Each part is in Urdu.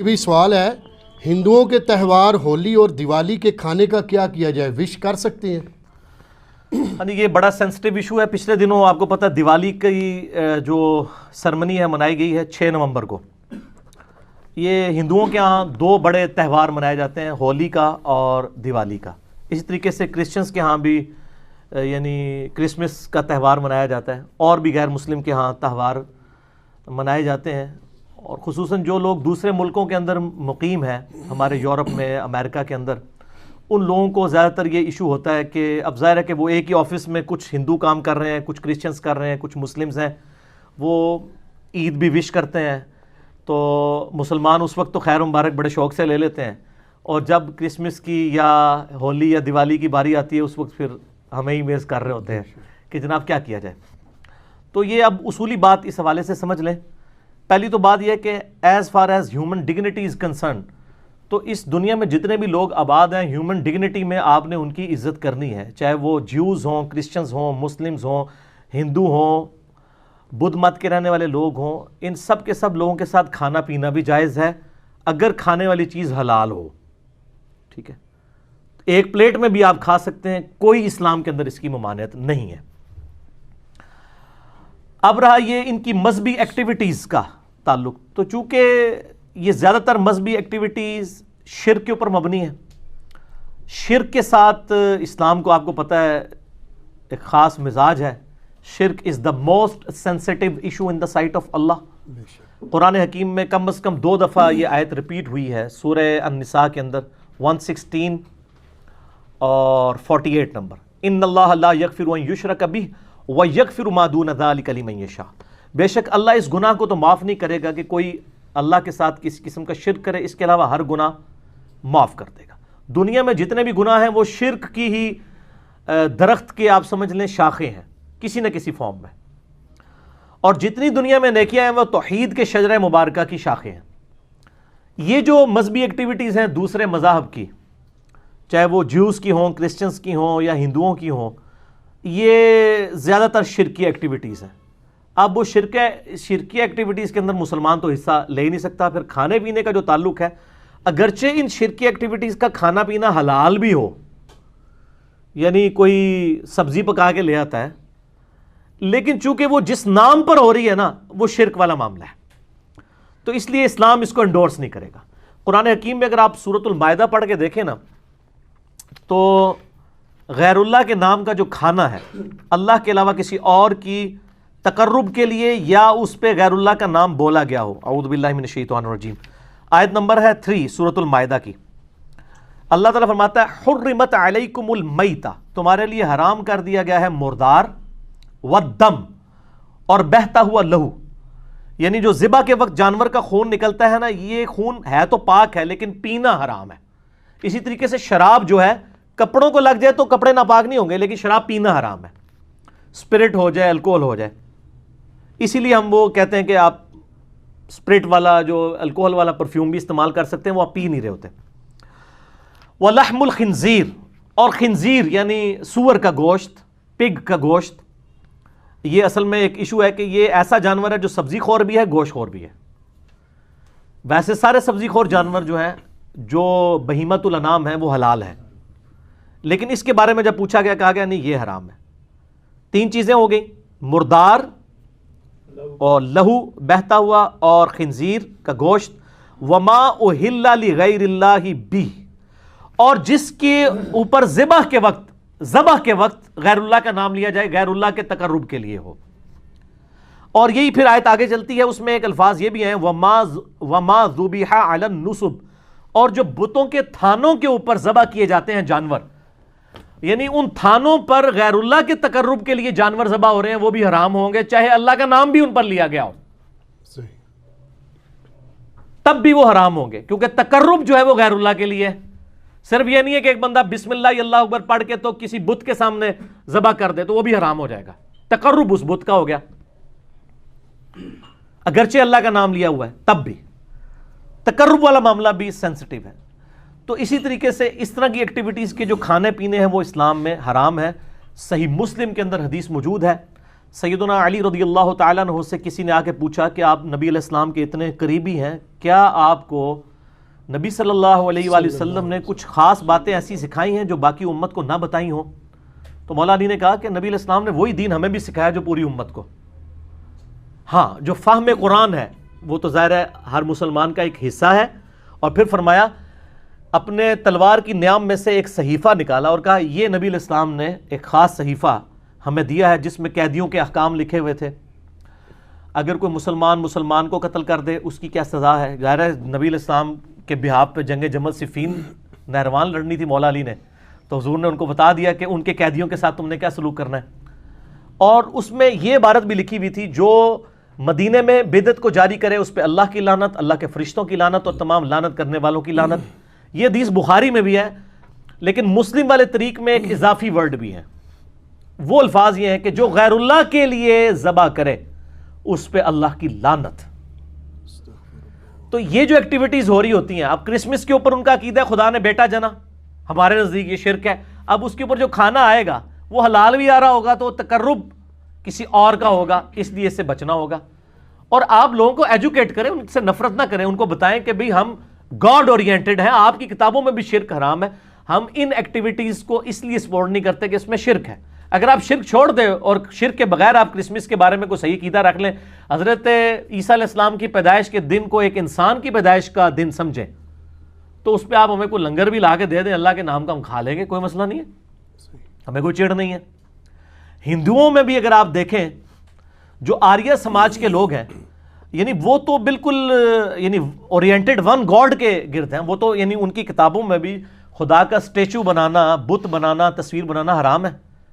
بھی سوال ہے، ہندوؤں کے تہوار ہولی اور دیوالی کے کھانے کا کیا کیا جائے؟ وش کر سکتے ہیں؟ یہ بڑا سینسٹیو ایشو ہے۔ پچھلے دنوں آپ کو پتہ دیوالی کی جو سرمنی ہے منائی گئی ہے 6 نومبر کو۔ یہ ہندوؤں کے ہاں 2 بڑے تہوار منائے جاتے ہیں، ہولی کا اور دیوالی کا۔ اسی طریقے سے کرسچنز کے ہاں بھی یعنی کرسمس کا تہوار منایا جاتا ہے، اور بھی غیر مسلم کے ہاں تہوار منائے جاتے ہیں۔ اور خصوصاً جو لوگ دوسرے ملکوں کے اندر مقیم ہیں، ہمارے یورپ میں، امریکہ کے اندر، ان لوگوں کو زیادہ تر یہ ایشو ہوتا ہے کہ اب ظاہر ہے کہ وہ ایک ہی آفس میں کچھ ہندو کام کر رہے ہیں، کچھ کرسچنز کر رہے ہیں، کچھ مسلمز ہیں، وہ عید بھی وش کرتے ہیں، تو مسلمان اس وقت تو خیر مبارک بڑے شوق سے لے لیتے ہیں، اور جب کرسمس کی یا ہولی یا دیوالی کی باری آتی ہے اس وقت پھر ہمیں ہی میز کر رہے ہوتے ہیں کہ جناب کیا کیا جائے۔ تو یہ اب اصولی بات اس حوالے سے سمجھ لیں۔ پہلی تو بات یہ ہے کہ as far as human dignity is concern, تو اس دنیا میں جتنے بھی لوگ آباد ہیں، ہیومن ڈگنیٹی میں آپ نے ان کی عزت کرنی ہے، چاہے وہ جیوز ہوں، کرسچنز ہوں، مسلمز ہوں، ہندو ہوں، بدھ مت کے رہنے والے لوگ ہوں، ان سب کے سب لوگوں کے ساتھ کھانا پینا بھی جائز ہے اگر کھانے والی چیز حلال ہو، ٹھیک ہے؟ ایک پلیٹ میں بھی آپ کھا سکتے ہیں، کوئی اسلام کے اندر اس کی ممانعت نہیں ہے۔ اب رہا یہ ان کی مذہبی ایکٹیویٹیز کا تعلق، تو چونکہ یہ زیادہ تر مذہبی ایکٹیویٹیز شرک کے اوپر مبنی ہے، شرک کے ساتھ اسلام کو آپ کو پتہ ہے ایک خاص مزاج ہے۔ Shirk is the most sensitive issue in the sight of Allah. قرآن حکیم میں کم از کم 2 دفعہ یہ آیت ریپیٹ ہوئی ہے، سورہ النساء کے اندر 116 اور 48 نمبر، ان اللہ لا یغفر ان یشرک بہ ویغفر ما دون ذلک لمن یشاء۔ بے شک اللہ اس گناہ کو تو معاف نہیں کرے گا کہ کوئی اللہ کے ساتھ کسی قسم کا شرک کرے، اس کے علاوہ ہر گناہ معاف کر دے گا۔ دنیا میں جتنے بھی گناہ ہیں وہ شرک کی ہی درخت کے آپ سمجھ لیں شاخیں ہیں کسی نہ کسی فارم میں، اور جتنی دنیا میں نیکیاں ہیں وہ توحید کے شجرہ مبارکہ کی شاخیں ہیں۔ یہ جو مذہبی ایکٹیویٹیز ہیں دوسرے مذاہب کی، چاہے وہ جیوز کی ہوں، کرسچنز کی ہوں یا ہندوؤں کی ہوں، یہ زیادہ تر شرکی ایکٹیویٹیز ہیں۔ اب وہ شرکی ایکٹیویٹیز کے اندر مسلمان تو حصہ لے ہی نہیں سکتا۔ پھر کھانے پینے کا جو تعلق ہے، اگرچہ ان شرکی ایکٹیویٹیز کا کھانا پینا حلال بھی ہو، یعنی کوئی سبزی پکا کے لے آتا ہے، لیکن چونکہ وہ جس نام پر ہو رہی ہے نا وہ شرک والا معاملہ ہے، تو اس لیے اسلام اس کو انڈورس نہیں کرے گا۔ قرآن حکیم میں اگر آپ سورۃ المائدہ پڑھ کے دیکھیں نا، تو غیر اللہ کے نام کا جو کھانا ہے، اللہ کے علاوہ کسی اور کی تقرب کے لیے یا اس پہ غیر اللہ کا نام بولا گیا ہو، اعوذ باللہ من الشیطان الرجیم، آیت نمبر ہے 3 سورۃ المائدہ کی، اللہ تعالیٰ فرماتا ہے حرمت علیکم المیتہ، تمہارے لیے حرام کر دیا گیا ہے مردار، والدم، اور بہتا ہوا لہو، یعنی جو ذبح کے وقت جانور کا خون نکلتا ہے نا، یہ خون ہے تو پاک ہے لیکن پینا حرام ہے۔ اسی طریقے سے شراب جو ہے کپڑوں کو لگ جائے تو کپڑے ناپاک نہیں ہوں گے، لیکن شراب پینا حرام ہے، اسپرٹ ہو جائے، الکوہل ہو جائے۔ اسی لیے ہم وہ کہتے ہیں کہ آپ اسپرٹ والا جو الکوہل والا پرفیوم بھی استعمال کر سکتے ہیں، وہ آپ پی نہیں رہے ہوتے۔ وَلَحْمُ الْخِنزِيرِ، اور خنزیر یعنی سور کا گوشت، پگ کا گوشت، یہ اصل میں ایک ایشو ہے کہ یہ ایسا جانور ہے جو سبزی خور بھی ہے، گوشت خور بھی ہے۔ ویسے سارے سبزی خور جانور جو ہیں، جو بہیمۃ الانام ہیں، وہ حلال ہیں، لیکن اس کے بارے میں جب پوچھا گیا کہا گیا نہیں یہ حرام ہے۔ 3 چیزیں ہو گئیں، مردار اور لہو بہتا ہوا اور خنزیر کا گوشت، وما اہل لغیر اللہ بہ، اور جس کے اوپر ذبح کے وقت غیر اللہ کا نام لیا جائے، غیر اللہ کے تقرب کے لیے ہو۔ اور یہی پھر آیت آگے چلتی ہے، اس میں ایک الفاظ یہ بھی ہیں وما ذبح علی النصب، اور جو بتوں کے تھانوں کے اوپر ذبح کیے جاتے ہیں جانور، یعنی ان تھانوں پر غیر اللہ کے تقرب کے لیے جانور ذبح ہو رہے ہیں، وہ بھی حرام ہوں گے، چاہے اللہ کا نام بھی ان پر لیا گیا ہو، تب بھی وہ حرام ہوں گے، کیونکہ تقرب جو ہے وہ غیر اللہ کے لیے ہے۔ صرف یہ نہیں ہے کہ ایک بندہ بسم اللہ اللہ اکبر پڑھ کے تو کسی بت کے سامنے ذبح کر دے تو وہ بھی حرام ہو جائے گا، تقرب اس بت کا ہو گیا، اگرچہ اللہ کا نام لیا ہوا ہے تب بھی تقرب والا معاملہ بھی سینسٹیو ہے۔ تو اسی طریقے سے اس طرح کی ایکٹیویٹیز کے جو کھانے پینے ہیں وہ اسلام میں حرام ہے۔ صحیح مسلم کے اندر حدیث موجود ہے، سیدنا علی رضی اللہ تعالیٰ عنہ سے کسی نے آ کے پوچھا کہ آپ نبی علیہ السلام کے اتنے قریبی ہیں، کیا آپ کو نبی صلی اللہ علیہ وآلہ وسلم نے کچھ خاص باتیں ایسی سکھائی ہیں جو باقی امت کو نہ بتائی ہوں؟ تو مولا علی نے کہا کہ نبی علیہ السلام نے وہی دین ہمیں بھی سکھایا جو پوری امت کو. ہاں، جو فہم قرآن ہے وہ تو ظاہر ہے ہر مسلمان کا ایک حصہ ہے. اور پھر فرمایا اپنے تلوار کی نیام میں سے ایک صحیفہ نکالا اور کہا یہ نبی علیہ السلام نے ایک خاص صحیفہ ہمیں دیا ہے جس میں قیدیوں کے احکام لکھے ہوئے تھے. اگر کوئی مسلمان کو قتل کر دے اس کی کیا سزا ہے. ظاہر ہے نبی علیہ السلام کے بہاف پہ جنگ جمل صفین نہروان لڑنی تھی مولا علی نے، تو حضور نے ان کو بتا دیا کہ ان کے قیدیوں کے ساتھ تم نے کیا سلوک کرنا ہے. اور اس میں یہ عبارت بھی لکھی ہوئی تھی جو مدینے میں بدعت کو جاری کرے اس پہ اللہ کی لعنت، اللہ کے فرشتوں کی لعنت اور تمام لعنت کرنے والوں کی لعنت. یہ حدیث بخاری میں بھی ہے، لیکن مسلم والے طریق میں ایک اضافی ورڈ بھی ہے. وہ الفاظ یہ ہیں کہ جو غیر اللہ کے لیے ذبح کرے اس پہ اللہ کی لعنت. تو یہ جو ایکٹیویٹیز ہو رہی ہوتی ہیں، اب کرسمس کے اوپر ان کا عقیدہ ہے خدا نے بیٹا جنا، ہمارے نزدیک یہ شرک ہے. اب اس کے اوپر جو کھانا آئے گا وہ حلال بھی آ رہا ہوگا تو تقرب کسی اور کا ہوگا، اس لیے اس سے بچنا ہوگا. اور آپ لوگوں کو ایجوکیٹ کریں، ان سے نفرت نہ کریں، ان کو بتائیں کہ بھئی ہم گاڈ اورینٹڈ ہیں، آپ کی کتابوں میں بھی شرک حرام ہے. ہم ان ایکٹیویٹیز کو اس لیے سپورٹ نہیں کرتے کہ اس میں شرک ہے. اگر آپ شرک چھوڑ دیں اور شرک کے بغیر آپ کرسمس کے بارے میں کوئی صحیح عقیدہ رکھ لیں، حضرت عیسیٰ علیہ السلام کی پیدائش کے دن کو ایک انسان کی پیدائش کا دن سمجھیں، تو اس پہ آپ ہمیں کوئی لنگر بھی لا کے دے دیں اللہ کے نام کا، ہم کھا لیں گے، کوئی مسئلہ نہیں ہے، ہمیں کوئی چڑ نہیں ہے. ہندوؤں میں بھی اگر آپ دیکھیں جو آریہ سماج کے لوگ ہیں، یعنی وہ تو بالکل یعنی اورینٹڈ ون گاڈ کے گرد ہیں. وہ تو یعنی ان کی کتابوں میں بھی خدا کا اسٹیچو بنانا، بت بنانا، تصویر بنانا حرام ہے.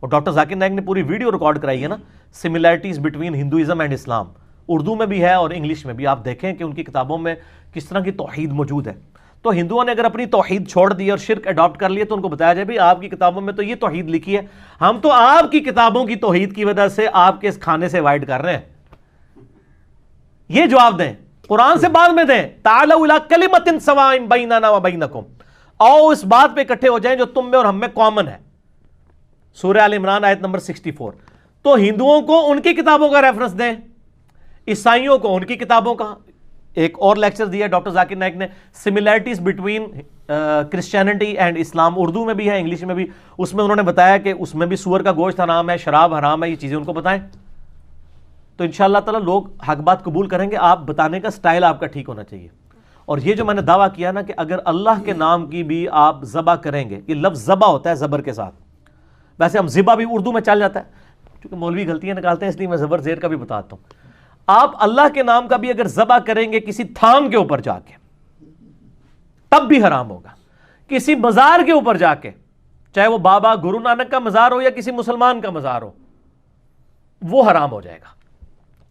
اور ڈاکٹر ذاکر نائک نے پوری ویڈیو ریکارڈ کرائی ہے نا، سملیرٹیز بٹوین ہندوازم اینڈ اسلام، اردو میں بھی ہے اور انگلش میں بھی. آپ دیکھیں کہ ان کی کتابوں میں کس طرح کی توحید موجود ہے. تو ہندوؤں نے اگر اپنی توحید چھوڑ دی اور شرک اڈاپٹ کر لیے تو ان کو بتایا جائے بھی آپ کی کتابوں میں تو یہ توحید لکھی ہے، ہم تو آپ کی کتابوں کی توحید کی وجہ سے آپ کے اس کھانے سے اوائڈ کر رہے ہیں. یہ جواب دیں، قرآن سے بعد میں دیں. تعالوا الی کلمۃ سواء بیننا وبینکم، آؤ اس بات پہ اکٹھے ہو جائیں جو تم میں اور ہم میں کامن ہے. سورہ آل عمران آیت نمبر 64. تو ہندوؤں کو ان کی کتابوں کا ریفرنس دیں، عیسائیوں کو ان کی کتابوں کا. ایک اور لیکچر دیا ڈاکٹر ذاکر نائک نے، سملیرٹیز بٹوین کرسچینٹی اینڈ اسلام، اردو میں بھی ہے انگلش میں بھی. اس میں انہوں نے بتایا کہ اس میں بھی سور کا گوشت حرام ہے، شراب حرام ہے، یہ چیزیں ان کو بتائیں. تو انشاءاللہ تعالیٰ لوگ حق بات قبول کریں گے. آپ بتانے کا سٹائل آپ کا ٹھیک ہونا چاہیے. اور یہ جو میں نے دعویٰ کیا نا کہ اگر اللہ کے نام کی بھی آپ ذبح کریں گے، یہ لفظ ذبح ہوتا ہے زبر کے ساتھ، ویسے ہم ذبح بھی اردو میں چل جاتا ہے، کیونکہ مولوی غلطیاں نکالتے ہیں اس لیے میں زبر زیر کا بھی بتاتا ہوں. آپ اللہ کے نام کا بھی اگر ذبح کریں گے کسی تھان کے اوپر جا کے تب بھی حرام ہوگا. کسی مزار کے اوپر جا کے، چاہے وہ بابا گرو نانک کا مزار ہو یا کسی مسلمان کا مزار ہو، وہ حرام ہو جائے گا،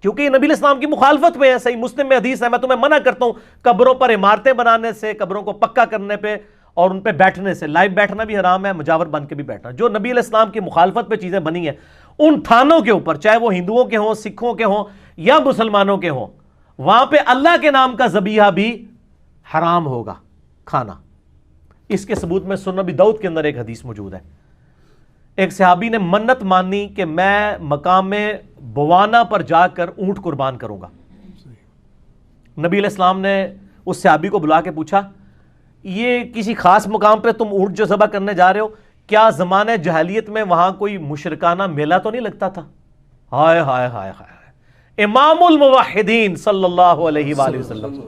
کیونکہ یہ نبی علیہ السلام کی مخالفت میں ہے. صحیح مسلم میں حدیث ہے، میں تمہیں منع کرتا ہوں قبروں پر عمارتیں بنانے سے، قبروں کو پکا کرنے پہ اور ان پہ بیٹھنے سے. لائیو بیٹھنا بھی حرام ہے، مجاور بن کے بھی بیٹھنا. جو نبی علیہ السلام کی مخالفت پہ چیزیں بنی ہیں ان تھانوں کے اوپر، چاہے وہ ہندوؤں کے ہوں، سکھوں کے ہوں یا مسلمانوں کے ہوں، وہاں پہ اللہ کے نام کا ذبیحہ بھی حرام ہوگا کھانا. اس کے ثبوت میں سنن ابی داؤد کے اندر ایک حدیث موجود ہے. ایک صحابی نے منت مانی کہ میں مقام بوانا پر جا کر اونٹ قربان کروں گا. نبی علیہ السلام نے اس صحابی کو بلا کے پوچھا یہ کسی خاص مقام پہ تم اونٹ جو ذبح کرنے جا رہے ہو، کیا زمانہ جاہلیت میں وہاں کوئی مشرکانہ میلہ تو نہیں لگتا تھا؟ ہائے ہائے ہائے ہائے، امام الموحدین صلی اللہ علیہ وآلہ وسلم.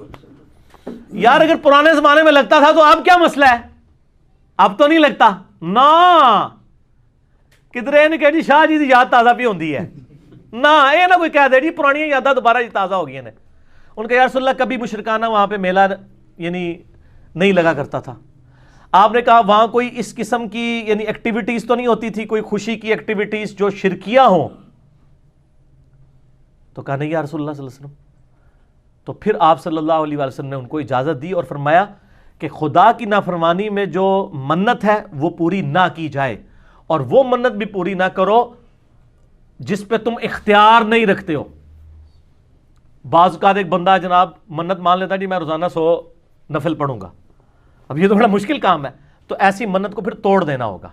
یار اگر پرانے زمانے میں لگتا تھا تو اب کیا مسئلہ ہے؟ اب تو نہیں لگتا نا. کدھر نے کہا جی شاہ جی دی یاد تازہ بھی ہوندی ہے نا، یہ نہ کوئی کہہ دے جی پرانی یاداں دوبارہ جی تازہ ہو گئی ہیں. ان کا یا رسول اللہ کبھی مشرکانہ وہاں پہ میلہ یعنی نہیں لگا کرتا تھا. آپ نے کہا وہاں کوئی اس قسم کی یعنی ایکٹیویٹیز تو نہیں ہوتی تھی، کوئی خوشی کی ایکٹیویٹیز جو شرکیہ ہوں؟ تو کہا نہیں یا رسول اللہ صلی اللہ علیہ وسلم. تو پھر آپ صلی اللہ علیہ وسلم نے ان کو اجازت دی اور فرمایا کہ خدا کی نافرمانی میں جو منت ہے وہ پوری نہ کی جائے، اور وہ منت بھی پوری نہ کرو جس پہ تم اختیار نہیں رکھتے ہو. بعض اوقات ایک بندہ جناب منت مان لیتا جی میں روزانہ 100 نفل پڑھوں گا. اب یہ تو بڑا مشکل کام ہے، تو ایسی منت کو پھر توڑ دینا ہوگا.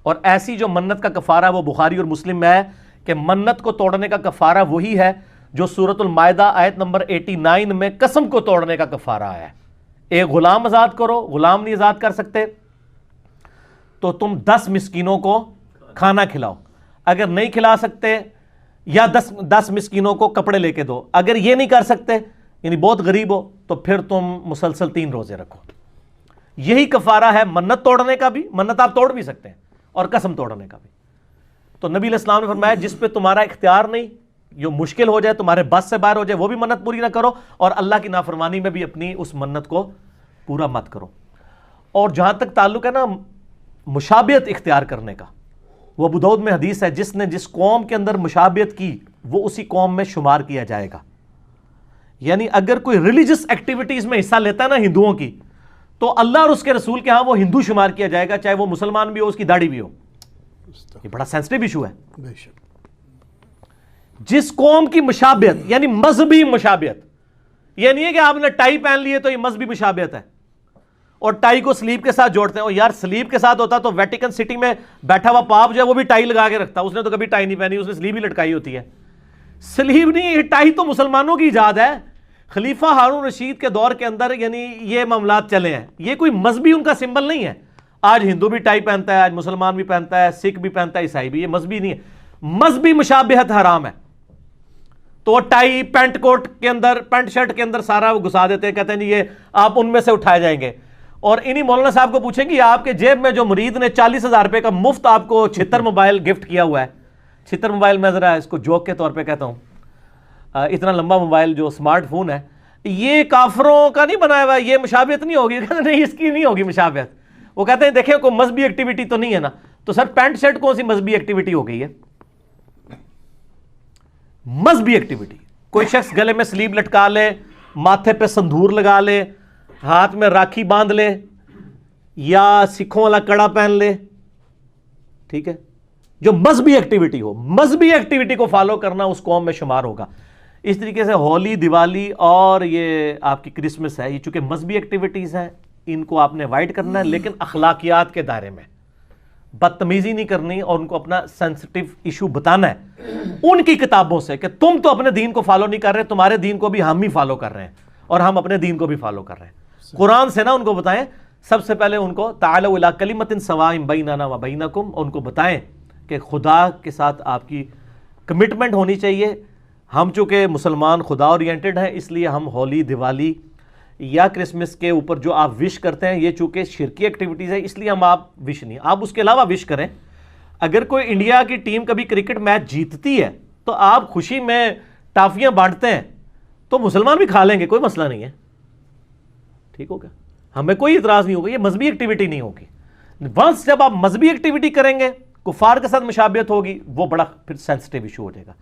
اور ایسی جو منت کا کفارہ وہ بخاری اور مسلم میں ہے کہ منت کو توڑنے کا کفارہ وہی ہے جو سورۃ المائدہ آیت نمبر 89 میں قسم کو توڑنے کا کفارہ آیا ہے. ایک غلام آزاد کرو، غلام نہیں آزاد کر سکتے تو تم 10 مسکینوں کو کھانا کھلاؤ، اگر نہیں کھلا سکتے یا 10 مسکینوں کو کپڑے لے کے دو، اگر یہ نہیں کر سکتے یعنی بہت غریب ہو تو پھر تم مسلسل 3 روزے رکھو. یہی کفارہ ہے منت توڑنے کا بھی، منت آپ توڑ بھی سکتے ہیں، اور قسم توڑنے کا بھی. تو نبی علیہ السلام نے فرمایا جس پہ تمہارا اختیار نہیں، جو مشکل ہو جائے، تمہارے بس سے باہر ہو جائے، وہ بھی منت پوری نہ کرو، اور اللہ کی نافرمانی میں بھی اپنی اس منت کو پورا مت کرو. اور جہاں تک تعلق ہے نا مشابہت اختیار کرنے کا، وہ ابو داؤد میں حدیث ہے جس نے جس قوم کے اندر مشابہت کی وہ اسی قوم میں شمار کیا جائے گا. یعنی اگر کوئی ریلیجس ایکٹیویٹیز میں حصہ لیتا ہے نا ہندوؤں کی، تو اللہ اور اس کے رسول کے ہاں وہ ہندو شمار کیا جائے گا، چاہے وہ مسلمان بھی ہو، اس کی داڑھی بھی ہو. یہ بڑا سینسٹیو ایشو ہے. بے شک. جس قوم کی مشابہت یعنی مذہبی مشابہت، یہ نہیں ہے کہ آپ نے ٹائی پہن لی ہے تو یہ مذہبی مشابہت ہے، اور ٹائی کو سلیب کے ساتھ جوڑتے ہیں. اور یار سلیب کے ساتھ ہوتا تو ویٹیکن سٹی میں بیٹھا ہوا پاپ جو ہے وہ بھی ٹائی لگا کے رکھتا، اس نے تو کبھی ٹائی نہیں پہنی، اس نے سلیب ہی لٹکائی ہوتی ہے. سلیب نہیں، یہ ٹائی تو مسلمانوں کی ایجاد ہے. خلیفہ ہارون رشید کے دور کے اندر یعنی یہ معاملات چلے ہیں، یہ کوئی مذہبی ان کا سمبل نہیں ہے. آج ہندو بھی ٹائی پہنتا ہے، آج مسلمان بھی پہنتا ہے، سکھ بھی پہنتا ہے، عیسائی بھی. یہ مذہبی نہیں ہے. مذہبی مشابہت حرام ہے. تو ٹائی پینٹ کوٹ کے اندر، پینٹ شرٹ کے اندر سارا وہ گھسا دیتے ہیں، کہتے ہیں یہ آپ ان میں سے اٹھائے جائیں گے. اور انہی مولانا صاحب کو پوچھیں گے آپ کے جیب میں جو مرید نے 40,000 روپے کا مفت آپ کو 76 موبائل گفٹ کیا ہوا ہے، 76 موبائل میں ذرا اس کو جوک کے طور پہ کہتا ہوں، اتنا لمبا موبائل جو اسمارٹ فون ہے، یہ کافروں کا نہیں بنایا ہوا ہے، یہ مشابہت نہیں ہوگی. کہتے نہیں اس کی نہیں ہوگی مشابہت. وہ کہتے ہیں دیکھیں کوئی مذہبی ایکٹیویٹی تو نہیں ہے نا. تو سر پینٹ شرٹ کون سی مذہبی ایکٹیویٹی ہو گئی ہے؟ مذہبی ایکٹیویٹی. کوئی شخص گلے میں سلیب لٹکا لے، ماتھے پہ سندور لگا لے، ہاتھ میں راکھی باندھ لے، یا سکھوں والا کڑا پہن لے، ٹھیک ہے، جو مذہبی ایکٹیویٹی ہو، مذہبی ایکٹیویٹی کو فالو کرنا اس قوم میں شمار ہوگا. اس طریقے سے ہولی، دیوالی اور یہ آپ کی کرسمس ہے، یہ چونکہ مذہبی ایکٹیویٹیز ہیں، ان کو آپ نے اوائڈ کرنا ہے، لیکن اخلاقیات کے دائرے میں. بدتمیزی نہیں کرنی اور ان کو اپنا سینسٹیو ایشو بتانا ہے ان کی کتابوں سے کہ تم تو اپنے دین کو فالو نہیں کر رہے، تمہارے دین کو بھی ہم ہی فالو کر رہے ہیں اور ہم اپنے دین کو بھی فالو کر رہے ہیں. قرآن سے نہ ان کو بتائیں. سب سے پہلے ان کو تعالوا الی کلمۃ سواء بیننا و بینکم، ان کو بتائیں کہ خدا کے ساتھ آپ کی کمٹمنٹ ہونی چاہیے. ہم چونکہ مسلمان خدا اورینٹڈ ہیں، اس لیے ہم ہولی، دیوالی یا کرسمس کے اوپر جو آپ وش کرتے ہیں یہ چونکہ شرکی ایکٹیویٹیز ہے، اس لیے ہم آپ وش نہیں، آپ اس کے علاوہ وش کریں. اگر کوئی انڈیا کی ٹیم کبھی کرکٹ میچ جیتتی ہے تو آپ خوشی میں ٹافیاں بانٹتے ہیں تو مسلمان بھی کھا لیں گے، کوئی مسئلہ نہیں ہے. ٹھیک ہوگا، ہمیں کوئی اعتراض نہیں ہوگا، یہ مذہبی ایکٹیویٹی نہیں ہوگی. ونس جب آپ مذہبی ایکٹیویٹی کریں گے، کفار کے ساتھ مشابہت ہوگی، وہ بڑا پھر سینسٹیو ایشو ہو جائے گا.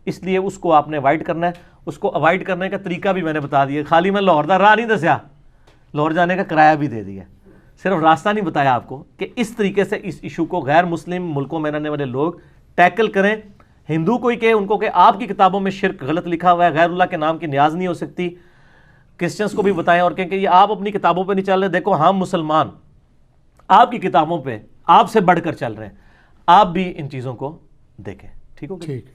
اس لیے اس کو آپ نے اوائڈ کرنا ہے. اس کو اوائڈ کرنے کا طریقہ بھی میں نے بتا دیا. خالی میں لاہور دا راہ نہیں دسیا، لاہور جانے کا کرایہ بھی دے دیا، صرف راستہ نہیں بتایا آپ کو کہ اس طریقے سے اس ایشو کو غیر مسلم ملکوں میں رہنے والے لوگ ٹیکل کریں. ہندو کوئی کہ ان کو کہ آپ کی کتابوں میں شرک غلط لکھا ہوا ہے، غیر اللہ کے نام کی نیاز نہیں ہو سکتی. کرسچنس کو بھی بتائیں اور کہیں کہ یہ آپ اپنی کتابوں پہ نہیں چل رہے، دیکھو ہم مسلمان آپ کی کتابوں پہ آپ سے بڑھ کر چل رہے ہیں. آپ بھی ان چیزوں کو دیکھیں. ٹھیک ہوگا؟ ٹھیک.